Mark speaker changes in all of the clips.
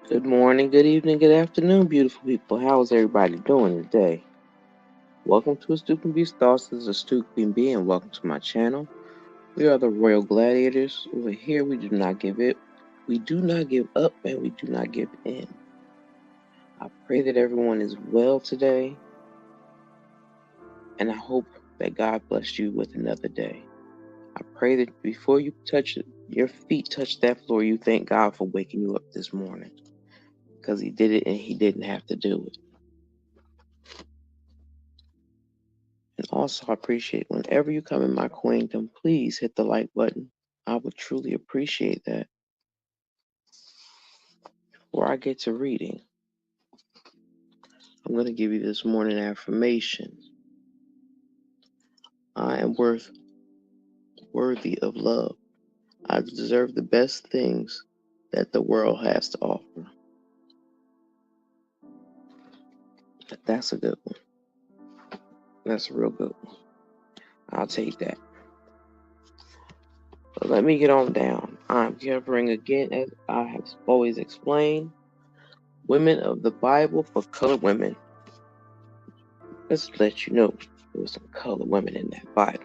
Speaker 1: Good morning, good evening, good afternoon, beautiful people. How is everybody doing today? Welcome to Astute Queen B's Thoughts. This is Astute Queen B, and welcome to my channel. We are the Royal Gladiators. Over here, we do not give it. We do not give up, and we do not give in. I pray that everyone is well today, and I hope that God bless you with another day. I pray that before you your feet touch that floor, you thank God for waking you up this morning, because He did it, and He didn't have to do it. And also, I appreciate whenever you come in my queendom, please hit the like button. I would truly appreciate that. Before I get to reading, I'm going to give you this morning affirmation. I am worthy of love. I deserve the best things that the world has to offer. That's a good one. That's a real good one. I'll take that. But let me get on down. I'm covering again, as I have always explained, women of the Bible for colored women. Let's let you know there was some colored women in that Bible.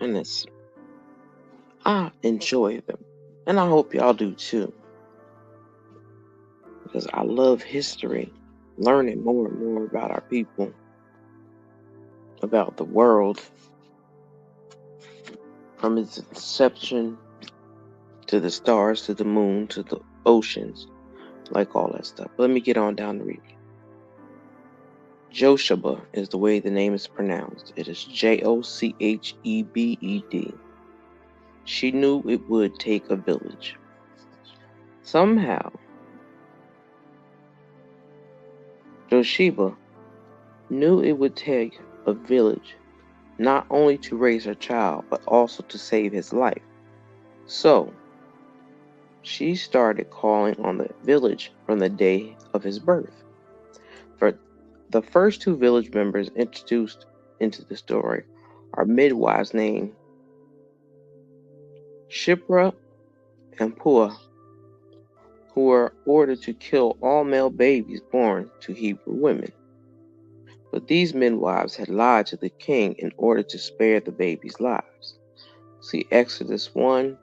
Speaker 1: And I enjoy them. And I hope y'all do too. Because I love history, learning more and more about our people, about the world, from its inception to the stars, to the moon, to the oceans, like all that stuff. Let me get on down to reading. Jochebed is the way the name is pronounced. It is Jochebed. She knew it would take a village. Somehow, Jochebed knew it would take a village not only to raise her child, but also to save his life. So, she started calling on the village from the day of his birth. For the first two village members introduced into the story are midwives named Shipra and Puah, who were ordered to kill all male babies born to Hebrew women. But these midwives had lied to the king in order to spare the babies' lives. See Exodus 1,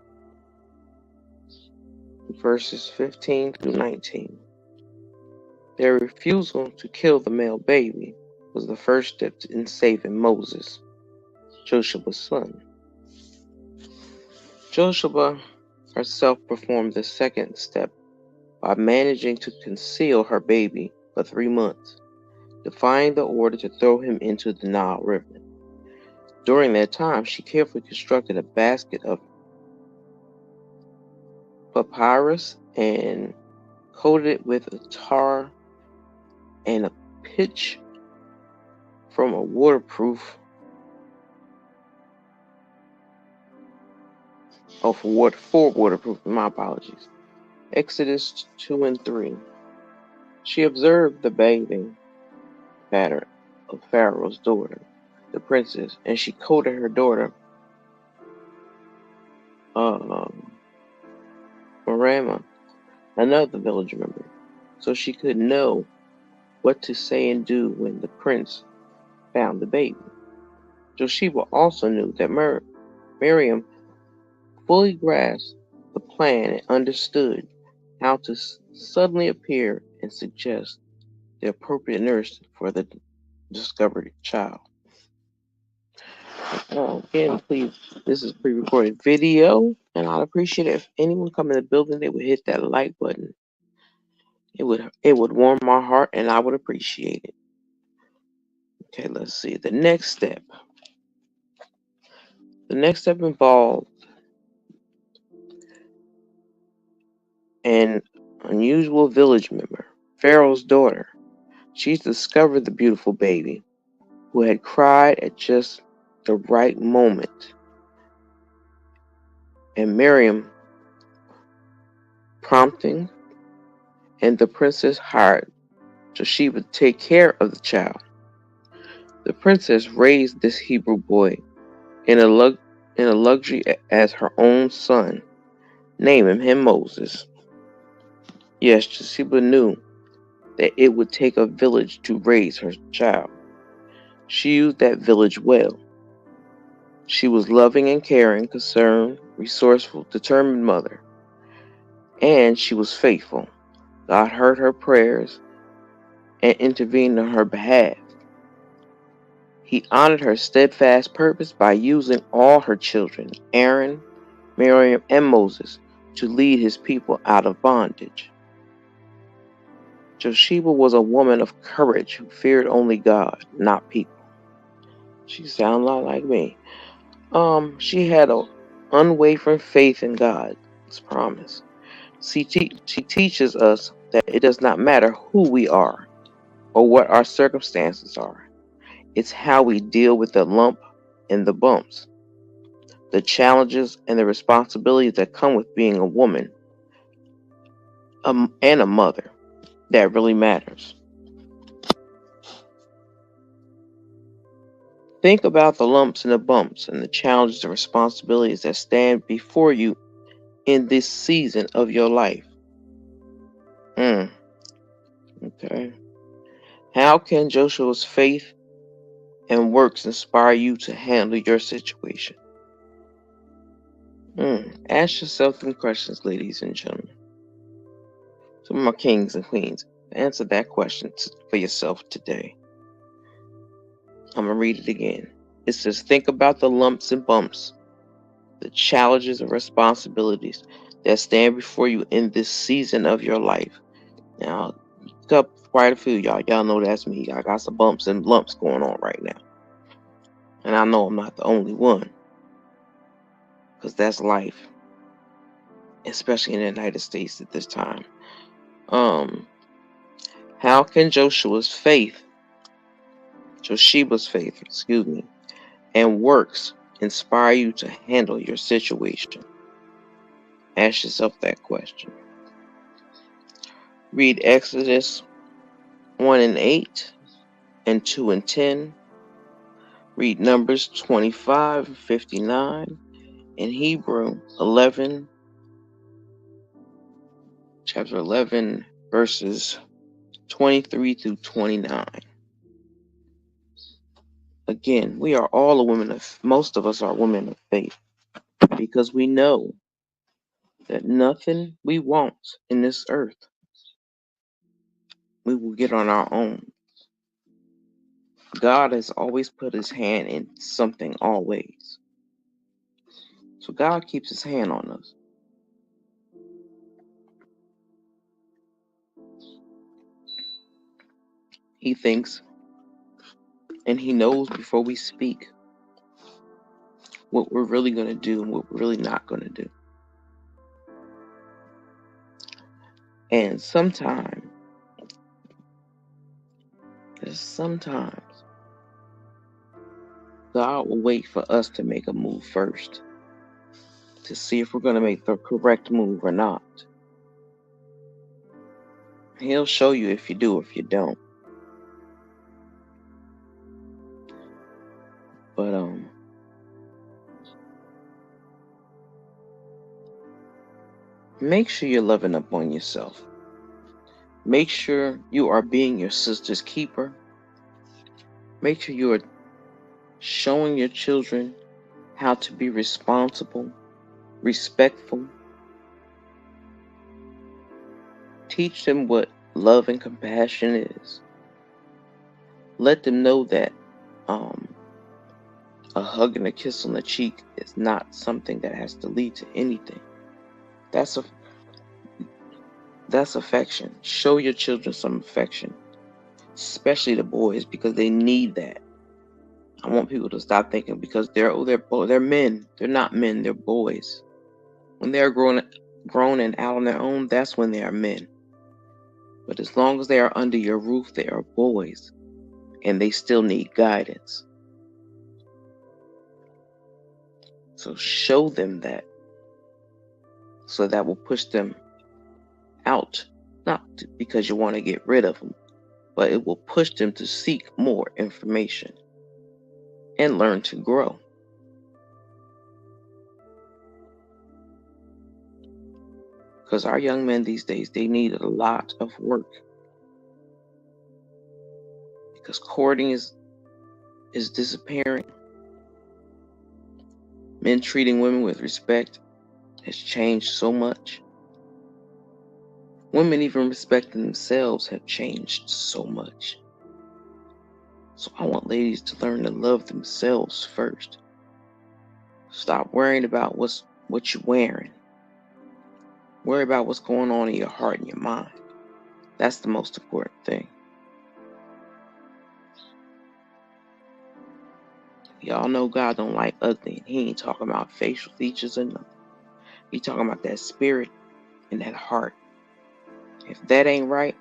Speaker 1: verses 15 through 19. Their refusal to kill the male baby was the first step in saving Moses, Joshua's son. Joshua herself performed the second step by managing to conceal her baby for 3 months, defying the order to throw him into the Nile River. During that time, she carefully constructed a basket of papyrus and coated it with a tar and a pitch from a waterproof for waterproof, my apologies. Exodus 2 and 3. She observed the bathing pattern of Pharaoh's daughter, the princess, and she coated her daughter, Marama, another village member, so she could know what to say and do when the prince found the baby. Josheba also knew that Miriam fully grasped the plan and understood how to suddenly appear and suggest the appropriate nurse for the discovered child. Again, please, this is pre-recorded video, and I'd appreciate it if anyone come in the building, they would hit that like button. It would warm my heart, and I would appreciate it. Okay, let's see. The next step. The next step involved an unusual village member, Pharaoh's daughter. She discovered the beautiful baby, who had cried at just the right moment. And Miriam, prompting, and the princess hired Josheba to take care of the child. The princess raised this Hebrew boy in a luxury as her own son, naming him Moses. Yes, Josheba knew that it would take a village to raise her child. She used that village well. She was loving and caring, concerned, resourceful, determined mother. And she was faithful. God heard her prayers and intervened on her behalf. He honored her steadfast purpose by using all her children, Aaron, Miriam, and Moses, to lead his people out of bondage. Josheba was a woman of courage who feared only God, not people. She sounded a lot like me. She had an unwavering faith in God's promise. She teaches us that it does not matter who we are or what our circumstances are. It's how we deal with the lump and the bumps, the challenges and the responsibilities that come with being a woman and a mother that really matters. Think about the lumps and the bumps and the challenges and responsibilities that stand before you in this season of your life. Okay. How can Joshua's faith and works inspire you to handle your situation? Ask yourself some questions, ladies and gentlemen. Some of my kings and queens. Answer that question for yourself today. I'm going to read it again. It says, think about the lumps and bumps, the challenges and responsibilities that stand before you in this season of your life. Now, quite a few y'all. Y'all know that's me. I got some bumps and lumps going on right now. And I know I'm not the only one. Because that's life. Especially in the United States at this time. How can Josheba's faith, and works inspire you to handle your situation? Ask yourself that question. Read Exodus 1:8 and 2:10. Read Numbers 25:59 and Hebrew 11, chapter 11, verses 23 through 29. Again, we are all most of us are women of faith, because we know that nothing we want in this earth we will get on our own. God has always put his hand in something, always. So God keeps his hand on us. He thinks and he knows before we speak what we're really going to do and what we're really not going to do. And sometimes God will wait for us to make a move first to see if we're going to make the correct move or not. He'll show you if you do, if you don't. But make sure you're loving up on yourself. Make sure you are being your sister's keeper. Make sure you are showing your children how to be responsible, respectful. Teach them what love and compassion is. Let them know that a hug and a kiss on the cheek is not something that has to lead to anything. That's affection. Show your children some affection, especially the boys, because they need that. I want people to stop thinking because they're men. They're not men. They're boys. When they're grown and out on their own, that's when they are men. But as long as they are under your roof, they are boys, and they still need guidance. So show them that, so that will push them out, not because you want to get rid of them, but it will push them to seek more information and learn to grow. Because our young men these days, they need a lot of work. Because courting is disappearing. Men treating women with respect has changed so much. Women even respecting themselves have changed so much. So I want ladies to learn to love themselves first. Stop worrying about what you're wearing. Worry about what's going on in your heart and your mind. That's the most important thing. Y'all know God don't like ugly, and he ain't talking about facial features or nothing. He talking about that spirit and that heart. If that ain't right,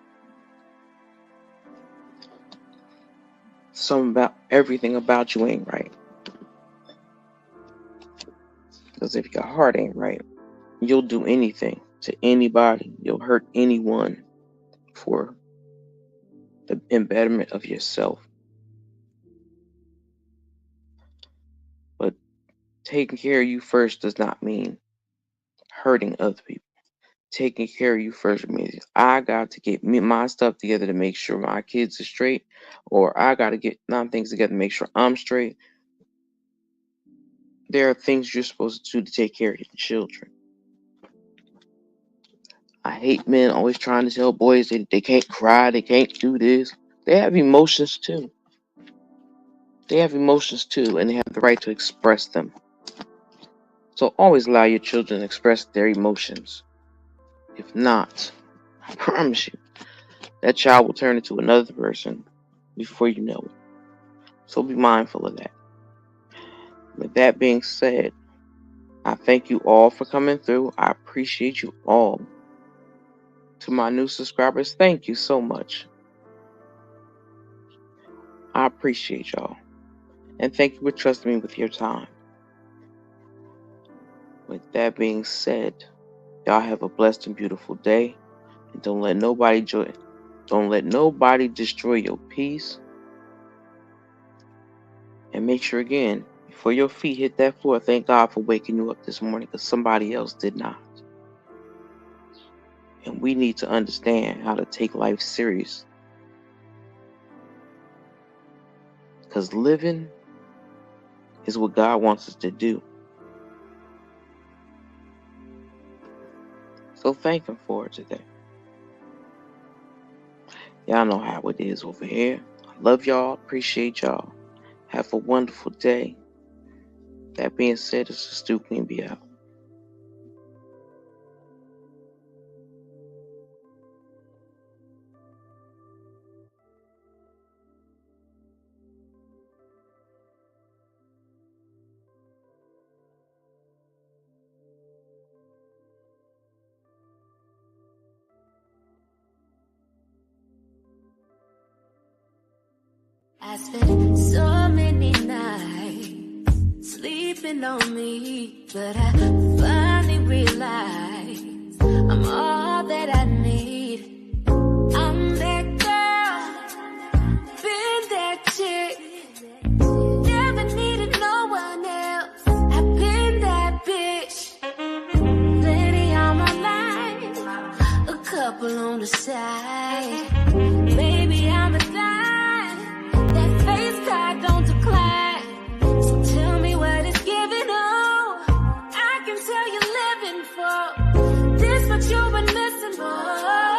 Speaker 1: everything about you ain't right. Because if your heart ain't right, you'll do anything to anybody. You'll hurt anyone for the embetterment of yourself. But taking care of you first does not mean hurting other people. Taking care of you first means I got to get my stuff together to make sure my kids are straight, or I got to get things together to make sure I'm straight. There are things you're supposed to do to take care of your children. I hate men always trying to tell boys they can't cry, they can't do this. They have emotions too. They have emotions too, and they have the right to express them. So always allow your children to express their emotions. If not, I promise you, that child will turn into another person before you know it. So be mindful of that. With that being said, I thank you all for coming through. I appreciate you all. To my new subscribers, thank you so much. I appreciate y'all. And thank you for trusting me with your time. With that being said, y'all have a blessed and beautiful day. And don't let nobody destroy your peace. And make sure again, before your feet hit that floor, thank God for waking you up this morning, because somebody else did not. And we need to understand how to take life serious. Because living is what God wants us to do. So thank Him for it today. Y'all know how it is over here. I love y'all. Appreciate y'all. Have a wonderful day. That being said, it's a Stu Queen be out.
Speaker 2: I spent so many nights sleeping on me, but I finally realized I'm all that I need. I'm that girl, been that chick, never needed no one else. I've been that bitch, plenty on my mind, a couple on the side. Baby, I'm a dime, that face card don't decline. So tell me what it's giving, oh, I can tell you're living for this, what you've been missing, boy.